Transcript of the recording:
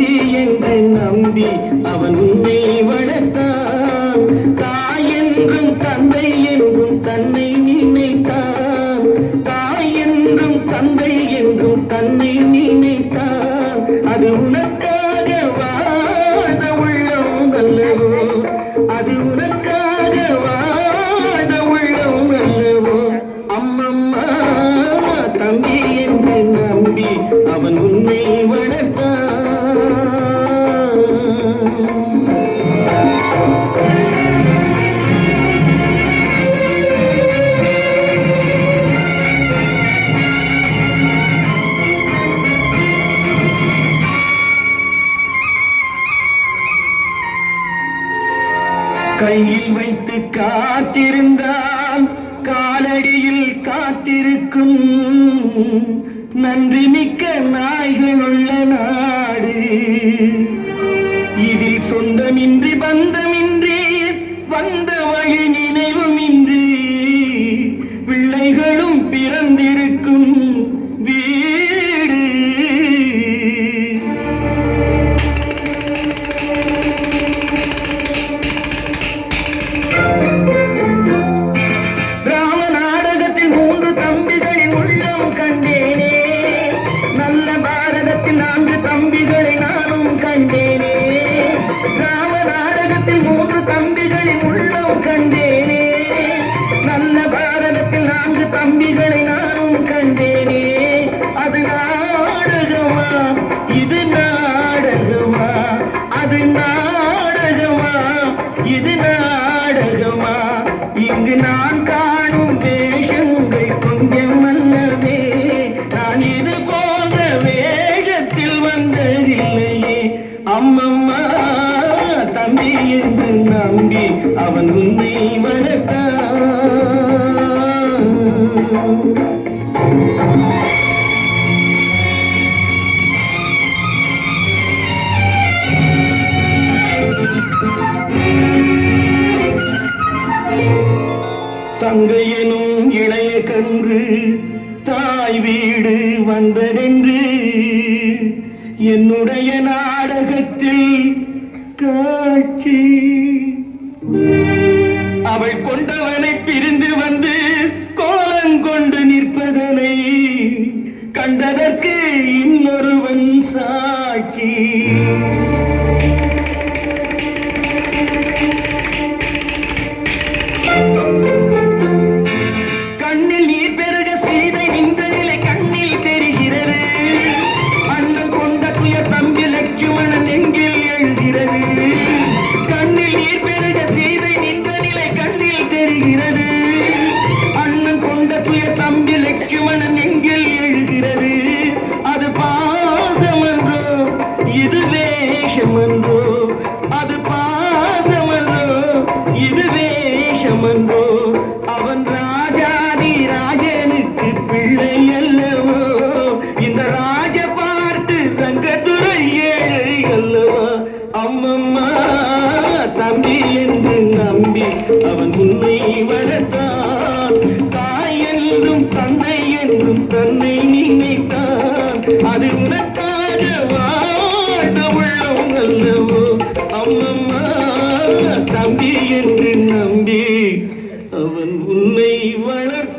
தம்பி என்று நம்பி அவன் உன்னை வளர்த்தான். தாய் என்றும் தந்தை என்றும் தன்னை நினைத்தான். தாய் என்றும் தந்தை என்றும் தன்னை நினைத்தான். அது உனக்காக வாழ்ந்த உள்ளம் அல்லவோ, அது உனக்காக வாழ்ந்த உள்ளம் அல்லவோ. அம்மம்மா தம்பி என்று நம்பி அவன் உன்னை வளர்த்தான். கையில் வைத்து காத்திருந்தால் காலடியில் காத்திருக்கும். நன்றி மிக்க நாய்கள் உள்ள நாடு. இதில் சொந்தமின்றி பந்தமின்றி வந்த வழி நினைவுமின்றி பிள்ளைகளும் பிறந்திருக்கும் வீடு. தம்பிகளை நானும் கண்டேனே. ராம நாடகத்தில் 3 தம்பிகளின் உள்ளம் கண்டேனே. நல்ல பாரதத்தில் 4 தம்பிகளை நானும் கண்டேனே. அது நாடகமா, இது நாடகமா, அது நாடகமா, இது நாடகமா. இங்கு நான் காணும் வேஷங்கள் கொஞ்சம் அல்லவே. நான் இது போன்ற வேஷத்தில் வந்ததில்லையே. அம்மம்மா தம்பி என்று நம்பி அவன் உன்னை வளர்த்தான். தங்கையனும் இளைய கன்று தாய் வீடு வந்ததென்று என்னுடைய நாடகத்தில் காட்சி. அவள் கொண்டவனை பிரிந்து வந்து கோலங்கொண்டு நிற்பதனை கண்டதற்கு இன்னொருவன் சாட்சி. கண்ணில் நீர் பெருக சீதை நின்ற நிலை கண்ணில் தெரிகிறது. அண்ணன் கொண்ட துய தம்பி லட்சுமணன் நெஞ்சில் எழுகிறது. கண்ணில் நீர் பெருக சீதை நின்ற நிலை கண்ணில் தெரிகிறது. அண்ணன் கொண்ட துய தம்பி லட்சுமணன் நெஞ்சில் எழுகிறது. அது பாசமன்றோ இது வேஷமன்றோ, அது பாசமன்றோ இது வேஷமன்றோ. அவன் ராஜாதி ராஜனுக்கு பிள்ளை அல்லவோ. இந்த ராஜ பார்த்து தங்கத்துறை ஏழை அல்லவா. அம்மம்மா தம்பி என்று நம்பி அவன் உன்னை வளர்த்தான். தாய் என்றும் தந்தை என்றும் தன்னை நினைத்தான். அது உனக்காக வாழ்ந்த உள்ளம் அல்லவோ. அம்மம்மா தம்பி என்று நம்பி அவன் உன்னை வளர்த்தான்.